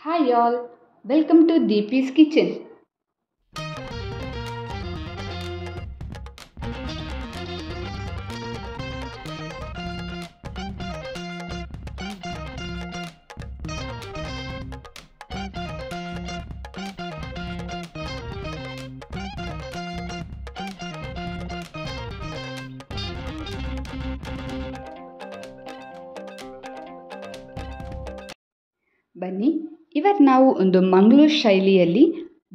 Hi y'all, welcome to Deepy's Kitchen. ಬನ್ನಿ ಇವತ್ತು ನಾವು ಒಂದು ಮಂಗಳೂರು ಶೈಲಿಯಲ್ಲಿ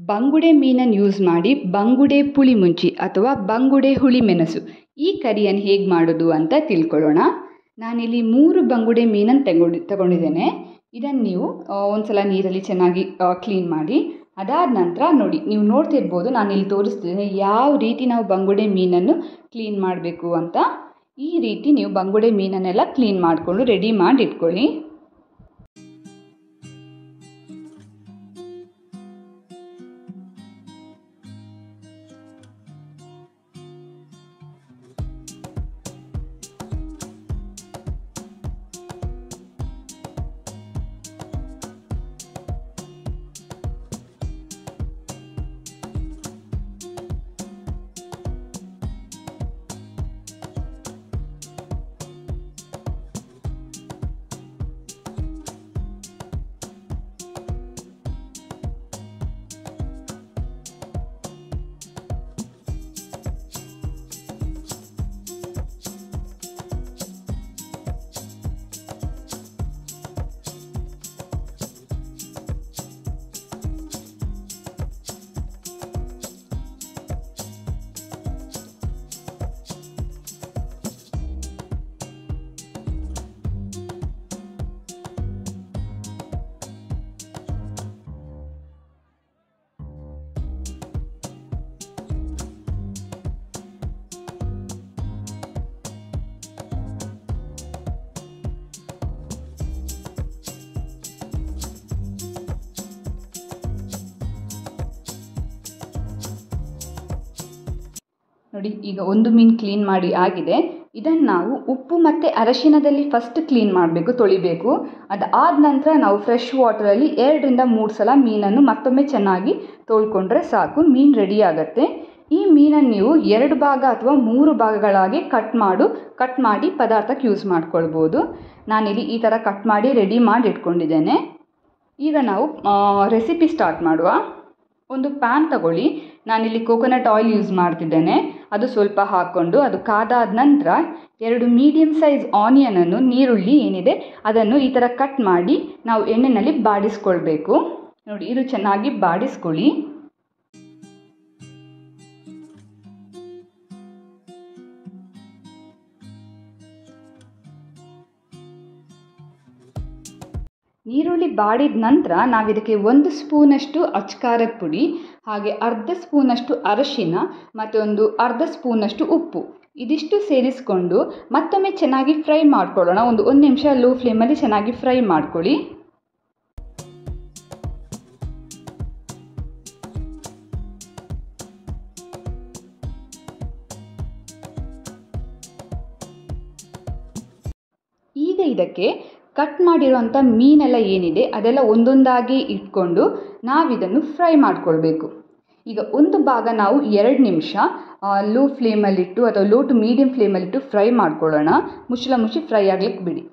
ಬಂಗುಡೆ ಮೀನನ್ನು ಯೂಸ್ ಮಾಡಿ ಬಂಗುಡೆ ಪುಳಿ ಮುಂಚಿ ಅಥವಾ ಬಂಗುಡೆ ಹುಳಿ ಮೆಣಸು ಈ ಕರಿಯನ್ನು ಹೇಗೆ ಮಾಡೋದು ಅಂತ ತಿಳ್ಕೊಳ್ಳೋಣ. ನಾನಿಲ್ಲಿ 3 ಬಂಗುಡೆ ಮೀನನ್ನು ತಗೊಂಡಿದ್ದೇನೆ. ಇದನ್ನು ನೀವು ಒಂದ್ಸಲ ನೀರಲ್ಲಿ ಚೆನ್ನಾಗಿ ಕ್ಲೀನ್ ಮಾಡಿ, ಅದಾದ ನಂತರ ನೋಡಿ, ನೀವು ನೋಡ್ತಿರ್ಬೋದು ನಾನಿಲ್ಲಿ ತೋರಿಸ್ತಿದ್ದೇನೆ ಯಾವ ರೀತಿ ನಾವು ಬಂಗುಡೆ ಮೀನನ್ನು ಕ್ಲೀನ್ ಮಾಡಬೇಕು ಅಂತ. ಈ ರೀತಿ ನೀವು ಬಂಗುಡೆ ಮೀನನ್ನೆಲ್ಲ ಕ್ಲೀನ್ ಮಾಡಿಕೊಂಡು ರೆಡಿ ಮಾಡಿ ಇಟ್ಕೊಳ್ಳಿ. ನೋಡಿ, ಈಗ ಒಂದು ಮೀನು ಕ್ಲೀನ್ ಮಾಡಿ ಆಗಿದೆ. ಇದನ್ನು ನಾವು ಉಪ್ಪು ಮತ್ತು ಅರಶಿನದಲ್ಲಿ ಫಸ್ಟ್ ಕ್ಲೀನ್ ಮಾಡಬೇಕು, ತೊಳಿಬೇಕು. ಅದಾದ ನಂತರ ನಾವು ಫ್ರೆಶ್ ವಾಟರಲ್ಲಿ 2 ರಿಂದ 3 ಸಲ ಮೀನನ್ನು ಮತ್ತೊಮ್ಮೆ ಚೆನ್ನಾಗಿ ತೊಳ್ಕೊಂಡ್ರೆ ಸಾಕು, ಮೀನು ರೆಡಿ ಆಗುತ್ತೆ. ಈ ಮೀನನ್ನು ನೀವು 2 ಭಾಗ ಅಥವಾ 3 ಭಾಗಗಳಾಗಿ ಕಟ್ ಮಾಡಿ ಪದಾರ್ಥಕ್ಕೆ ಯೂಸ್ ಮಾಡ್ಕೊಳ್ಬೋದು. ನಾನಿಲ್ಲಿ ಈ ಥರ ಕಟ್ ಮಾಡಿ ರೆಡಿ ಮಾಡಿ ಇಟ್ಕೊಂಡಿದ್ದೇನೆ. ಈಗ ನಾವು ರೆಸಿಪಿ ಸ್ಟಾರ್ಟ್ ಮಾಡುವ. ಒಂದು ಪ್ಯಾನ್ ತಗೊಳ್ಳಿ. ನಾನಿಲ್ಲಿ ಕೋಕೋನಟ್ ಆಯಿಲ್ ಯೂಸ್ ಮಾಡ್ತಿದ್ದೇನೆ. ಅದು ಸ್ವಲ್ಪ ಹಾಕ್ಕೊಂಡು ಅದು ಕಾದಾದ ನಂತರ 2 ಮೀಡಿಯಮ್ ಸೈಜ್ ಆನಿಯನನ್ನು, ನೀರುಳ್ಳಿ ಏನಿದೆ ಅದನ್ನು ಈ ಥರ ಕಟ್ ಮಾಡಿ ನಾವು ಎಣ್ಣೆಯಲ್ಲಿ ಬಾಡಿಸ್ಕೊಳ್ಬೇಕು. ನೋಡಿ, ಇದು ಚೆನ್ನಾಗಿ ಬಾಡಿಸ್ಕೊಳ್ಳಿ. ನೀರುಳ್ಳಿ ಬಾಡಿದ ನಂತರ ನಾವಿದಕ್ಕೆ 1 ಸ್ಪೂನಷ್ಟು ಅಚ್ಕಾರದ ಪುಡಿ, ಹಾಗೆ ಅರ್ಧ ಸ್ಪೂನಷ್ಟು ಅರಶಿನ ಮತ್ತು ಒಂದು ಅರ್ಧ ಸ್ಪೂನಷ್ಟು ಉಪ್ಪು, ಇದಿಷ್ಟು ಸೇರಿಸ್ಕೊಂಡು ಮತ್ತೊಮ್ಮೆ ಚೆನ್ನಾಗಿ ಫ್ರೈ ಮಾಡ್ಕೊಳ್ಳೋಣ. 1 ನಿಮಿಷ ಲೋ ಫ್ಲೇಮಲ್ಲಿ ಚೆನ್ನಾಗಿ ಫ್ರೈ ಮಾಡ್ಕೊಳ್ಳಿ. ಈಗ ಇದಕ್ಕೆ ಕಟ್ ಮಾಡಿರೋಂಥ ಮೀನೆಲ್ಲ ಏನಿದೆ ಅದೆಲ್ಲ ಒಂದೊಂದಾಗಿ ಇಟ್ಕೊಂಡು ನಾವಿದನ್ನು ಫ್ರೈ ಮಾಡ್ಕೊಳ್ಬೇಕು. ಈಗ ಒಂದು ಭಾಗ ನಾವು 2 ನಿಮಿಷ ಲೋ ಫ್ಲೇಮಲ್ಲಿಟ್ಟು ಅಥವಾ ಲೋ ಟು ಮೀಡಿಯಮ್ ಫ್ಲೇಮಲ್ಲಿಟ್ಟು ಫ್ರೈ ಮಾಡ್ಕೊಳ್ಳೋಣ. ಮುಚ್ಚಿ ಫ್ರೈ ಆಗ್ಲಿಕ್ಕೆ ಬಿಡಿ.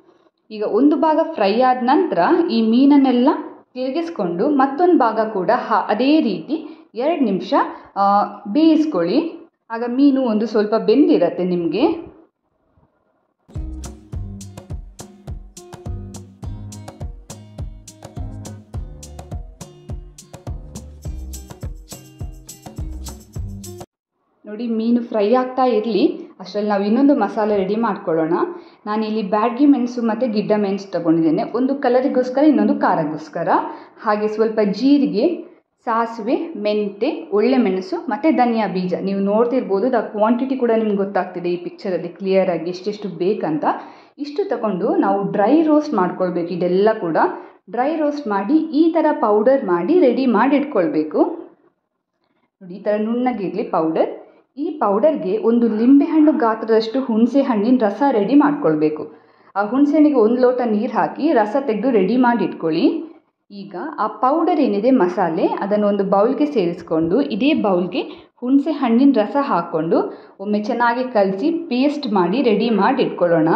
ಈಗ ಒಂದು ಭಾಗ ಫ್ರೈ ಆದ ನಂತರ ಈ ಮೀನನ್ನೆಲ್ಲ ತಿರುಗಿಸ್ಕೊಂಡು ಮತ್ತೊಂದು ಭಾಗ ಕೂಡ ಅದೇ ರೀತಿ 2 ನಿಮಿಷ ಬೇಯಿಸ್ಕೊಳ್ಳಿ. ಆಗ ಮೀನು ಒಂದು ಸ್ವಲ್ಪ ಬೆಂದಿರುತ್ತೆ ನಿಮಗೆ. ನೋಡಿ, ಮೀನು ಫ್ರೈ ಆಗ್ತಾ ಇರಲಿ ಅಷ್ಟರಲ್ಲಿ ನಾವು ಇನ್ನೊಂದು ಮಸಾಲೆ ರೆಡಿ ಮಾಡ್ಕೊಳ್ಳೋಣ. ನಾನಿಲ್ಲಿ ಬ್ಯಾಡಗಿ ಮೆಣಸು ಮತ್ತು ಗಿಡ್ಡ ಮೆಣಸು ತೊಗೊಂಡಿದ್ದೇನೆ. ಒಂದು ಕಲರಿಗೋಸ್ಕರ, ಇನ್ನೊಂದು ಖಾರಗೋಸ್ಕರ. ಹಾಗೆ ಸ್ವಲ್ಪ ಜೀರಿಗೆ, ಸಾಸಿವೆ, ಮೆಂತೆ, ಒಳ್ಳೆ ಮೆಣಸು ಮತ್ತು ಧನಿಯಾ ಬೀಜ. ನೀವು ನೋಡ್ತಿರ್ಬೋದು, ಅದು ಕ್ವಾಂಟಿಟಿ ಕೂಡ ನಿಮ್ಗೆ ಗೊತ್ತಾಗ್ತಿದೆ ಈ ಪಿಕ್ಚರಲ್ಲಿ ಕ್ಲಿಯರಾಗಿ ಎಷ್ಟೆಷ್ಟು ಬೇಕಂತ. ಇಷ್ಟು ತಗೊಂಡು ನಾವು ಡ್ರೈ ರೋಸ್ಟ್ ಮಾಡ್ಕೊಳ್ಬೇಕು. ಇದೆಲ್ಲ ಕೂಡ ಡ್ರೈ ರೋಸ್ಟ್ ಮಾಡಿ ಈ ಥರ ಪೌಡರ್ ಮಾಡಿ ರೆಡಿ ಮಾಡಿ ಇಟ್ಕೊಳ್ಬೇಕು. ನೋಡಿ, ಈ ಥರ ನುಣ್ಣಗಿರಲಿ ಪೌಡರ್. ಈ ಪೌಡರ್ಗೆ ಒಂದು ಲಿಂಬೆಹಣ್ಣು ಗಾತ್ರದಷ್ಟು ಹುಣಸೆ ಹಣ್ಣಿನ ರಸ ರೆಡಿ ಮಾಡ್ಕೊಳ್ಬೇಕು. ಆ ಹುಣಸೆ ಹಣ್ಣಿಗೆ 1 ಲೋಟ ನೀರು ಹಾಕಿ ರಸ ತೆಗೆದು ರೆಡಿ ಮಾಡಿ ಇಟ್ಕೊಳ್ಳಿ. ಈಗ ಆ ಪೌಡರ್ ಏನಿದೆ ಮಸಾಲೆ ಅದನ್ನು ಒಂದು ಬೌಲ್ಗೆ ಸೇರಿಸ್ಕೊಂಡು ಇದೇ ಬೌಲ್ಗೆ ಹುಣಸೆ ಹಣ್ಣಿನ ರಸ ಹಾಕ್ಕೊಂಡು ಒಮ್ಮೆ ಚೆನ್ನಾಗಿ ಕಲಸಿ ಪೇಸ್ಟ್ ಮಾಡಿ ರೆಡಿ ಮಾಡಿ ಇಟ್ಕೊಳ್ಳೋಣ.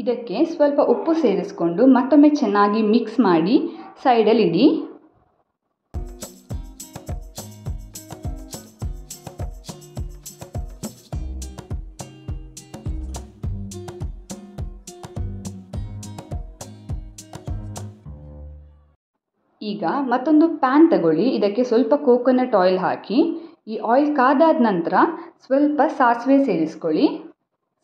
ಇದಕ್ಕೆ ಸ್ವಲ್ಪ ಉಪ್ಪು ಸೇರಿಸ್ಕೊಂಡು ಮತ್ತೊಮ್ಮೆ ಚೆನ್ನಾಗಿ ಮಿಕ್ಸ್ ಮಾಡಿ ಸೈಡಲ್ಲಿ ಇಡಿ. ಈಗ ಮತ್ತೊಂದು ಪ್ಯಾನ್ ತಗೊಳ್ಳಿ. ಇದಕ್ಕೆ ಸ್ವಲ್ಪ ಕೋಕೋನಟ್ ಆಯಿಲ್ ಹಾಕಿ ಈ ಆಯಿಲ್ ಕಾದಾದ ನಂತರ ಸ್ವಲ್ಪ ಸಾಸಿವೆ ಸೇರಿಸ್ಕೊಳ್ಳಿ.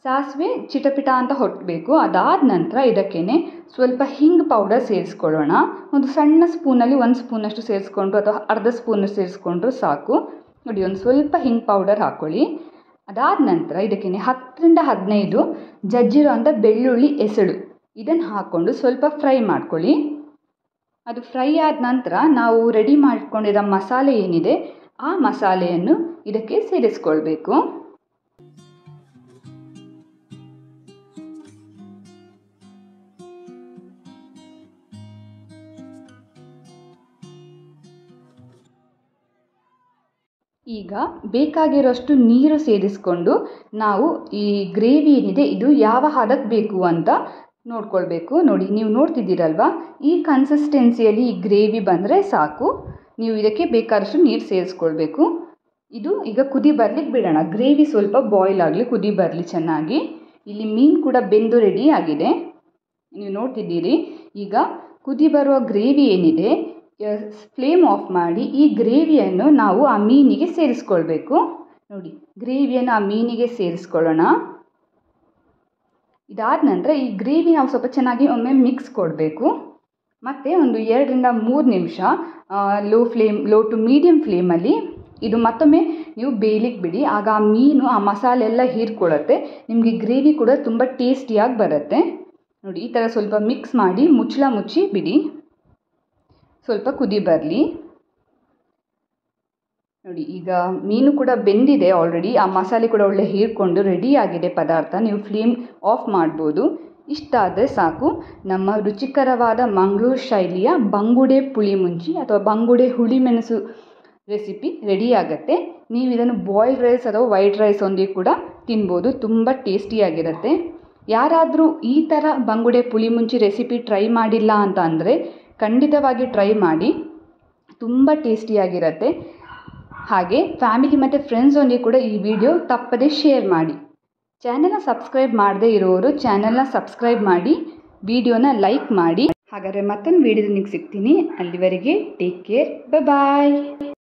ಸಾಸಿವೆ ಚಿಟಪಿಟ ಅಂತ ಹೊಟ್ಟಬೇಕು. ಅದಾದ ನಂತರ ಇದಕ್ಕೇನೆ ಸ್ವಲ್ಪ ಹಿಂಗ್ ಪೌಡರ್ ಸೇರಿಸ್ಕೊಳ್ಳೋಣ. ಒಂದು ಸಣ್ಣ ಸ್ಪೂನಲ್ಲಿ 1 ಸ್ಪೂನಷ್ಟು ಸೇರಿಸ್ಕೊಂಡ್ರು ಅಥವಾ ಅರ್ಧ ಸ್ಪೂನಷ್ಟು ಸೇರಿಸ್ಕೊಂಡ್ರು ಸಾಕು. ನೋಡಿ, ಒಂದು ಸ್ವಲ್ಪ ಹಿಂಗ್ ಪೌಡರ್ ಹಾಕ್ಕೊಳ್ಳಿ. ಅದಾದ ನಂತರ ಇದಕ್ಕೇನೆ 10ರಿಂದ 15 ಜಜ್ಜಿರೋ ಅಂಥ ಬೆಳ್ಳುಳ್ಳಿ ಎಸಳು ಇದನ್ನು ಹಾಕ್ಕೊಂಡು ಸ್ವಲ್ಪ ಫ್ರೈ ಮಾಡ್ಕೊಳ್ಳಿ. ಅದು ಫ್ರೈ ಆದ ನಂತರ ನಾವು ರೆಡಿ ಮಾಡ್ಕೊಂಡಿರೋ ಮಸಾಲೆ ಏನಿದೆ ಆ ಮಸಾಲೆಯನ್ನು ಇದಕ್ಕೆ ಸೇರಿಸ್ಕೊಳ್ಬೇಕು. ಈಗ ಬೇಕಾಗಿರೋಷ್ಟು ನೀರು ಸೇರಿಸ್ಕೊಂಡು ನಾವು ಈ ಗ್ರೇವಿ ಏನಿದೆ ಇದು ಯಾವ ಹದಕ್ಕೆ ಬೇಕು ಅಂತ ನೋಡ್ಕೊಳ್ಬೇಕು. ನೋಡಿ, ನೀವು ನೋಡ್ತಿದ್ದೀರಲ್ವಾ, ಈ ಕನ್ಸಿಸ್ಟೆನ್ಸಿಯಲ್ಲಿ ಈ ಗ್ರೇವಿ ಬಂದರೆ ಸಾಕು. ನೀವು ಇದಕ್ಕೆ ಬೇಕಾದಷ್ಟು ನೀರು ಸೇರಿಸ್ಕೊಳ್ಬೇಕು. ಇದು ಈಗ ಕುದಿ ಬರ್ಲಿಕ್ಕೆ ಬಿಡೋಣ. ಗ್ರೇವಿ ಸ್ವಲ್ಪ ಬಾಯ್ಲ್ ಆಗಲಿ, ಕುದಿ ಬರಲಿ ಚೆನ್ನಾಗಿ. ಇಲ್ಲಿ ಮೀನು ಕೂಡ ಬೆಂದು ರೆಡಿ ಆಗಿದೆ, ನೀವು ನೋಡ್ತಿದ್ದೀರಿ. ಈಗ ಕುದಿ ಬರುವ ಗ್ರೇವಿ ಏನಿದೆ ಫ್ಲೇಮ್ ಆಫ್ ಮಾಡಿ ಈ ಗ್ರೇವಿಯನ್ನು ನಾವು ಆ ಮೀನಿಗೆ ಸೇರಿಸ್ಕೊಳ್ಬೇಕು. ನೋಡಿ, ಗ್ರೇವಿಯನ್ನು ಆ ಮೀನಿಗೆ ಸೇರಿಸ್ಕೊಳ್ಳೋಣ. ಇದಾದ ನಂತರ ಈ ಗ್ರೇವಿ ನಾವು ಸ್ವಲ್ಪ ಚೆನ್ನಾಗಿ ಒಮ್ಮೆ ಮಿಕ್ಸ್ ಕೊಡಬೇಕು. ಮತ್ತು ಒಂದು 2ರಿಂದ 3 ನಿಮಿಷ ಲೋ ಟು ಮೀಡಿಯಮ್ ಫ್ಲೇಮಲ್ಲಿ ಇದು ಮತ್ತೊಮ್ಮೆ ನೀವು ಬೇಯಲಿಕ್ಕೆ ಬಿಡಿ. ಆಗ ಆ ಮೀನು ಆ ಮಸಾಲೆ ಎಲ್ಲ ಹೀರ್ಕೊಳ್ಳುತ್ತೆ. ನಿಮಗೆ ಗ್ರೇವಿ ಕೂಡ ತುಂಬ ಟೇಸ್ಟಿಯಾಗಿ ಬರುತ್ತೆ. ನೋಡಿ, ಈ ಥರ ಸ್ವಲ್ಪ ಮಿಕ್ಸ್ ಮಾಡಿ ಮುಚ್ಚಳ ಮುಚ್ಚಿ ಬಿಡಿ, ಸ್ವಲ್ಪ ಕುದಿ ಬರಲಿ. ನೋಡಿ, ಈಗ ಮೀನು ಕೂಡ ಬೆಂದಿದೆ ಆಲ್ರೆಡಿ. ಆ ಮಸಾಲೆ ಕೂಡ ಒಳ್ಳೆ ಹೀರ್ಕೊಂಡು ರೆಡಿ ಆಗಿದೆ ಪದಾರ್ಥ. ನೀವು ಫ್ಲೇಮ್ ಆಫ್ ಮಾಡ್ಬೋದು. ಇಷ್ಟ ಆದರೆ ಸಾಕು, ನಮ್ಮ ರುಚಿಕರವಾದ ಮಂಗಳೂರು ಶೈಲಿಯ ಬಂಗುಡೆ ಪುಳಿ ಮುಂಚಿ ಅಥವಾ ಬಂಗುಡೆ ಹುಳಿ ಮೆಣಸು ರೆಸಿಪಿ ರೆಡಿ ಆಗುತ್ತೆ. ನೀವು ಇದನ್ನು ಬಾಯ್ಲ್ಡ್ ರೈಸ್ ಅಥವಾ ವೈಟ್ ರೈಸ್ ಒಂದಿಗೆ ಕೂಡ ತಿನ್ಬೋದು. ತುಂಬ ಟೇಸ್ಟಿಯಾಗಿರುತ್ತೆ. ಯಾರಾದರೂ ಈ ಥರ ಬಂಗುಡೆ ಪುಳಿ ಮುಂಚಿ ರೆಸಿಪಿ ಟ್ರೈ ಮಾಡಿಲ್ಲ ಅಂತ ಅಂದರೆ ಖಂಡಿತವಾಗಿ ಟ್ರೈ ಮಾಡಿ, ತುಂಬ ಟೇಸ್ಟಿಯಾಗಿರುತ್ತೆ. ಹಾಗೆ ಫ್ಯಾಮಿಲಿ ಮತ್ತು ಫ್ರೆಂಡ್ಸೊಂದಿಗೆ ಕೂಡ ಈ ವಿಡಿಯೋ ತಪ್ಪದೇ ಶೇರ್ ಮಾಡಿ. ಚಾನೆಲ್ನ ಸಬ್ಸ್ಕ್ರೈಬ್ ಮಾಡದೇ ಇರೋರು ಚಾನೆಲ್ನ ಸಬ್ಸ್ಕ್ರೈಬ್ ಮಾಡಿ, ವಿಡಿಯೋನ ಲೈಕ್ ಮಾಡಿ. ಹಾಗಾದರೆ ಮತ್ತೊಂದು ವಿಡಿಯೋದಲ್ಲಿ ಸಿಗ್ತೀನಿ. ಅಲ್ಲಿವರೆಗೆ ಟೇಕ್ ಕೇರ್, ಬಾಯ್.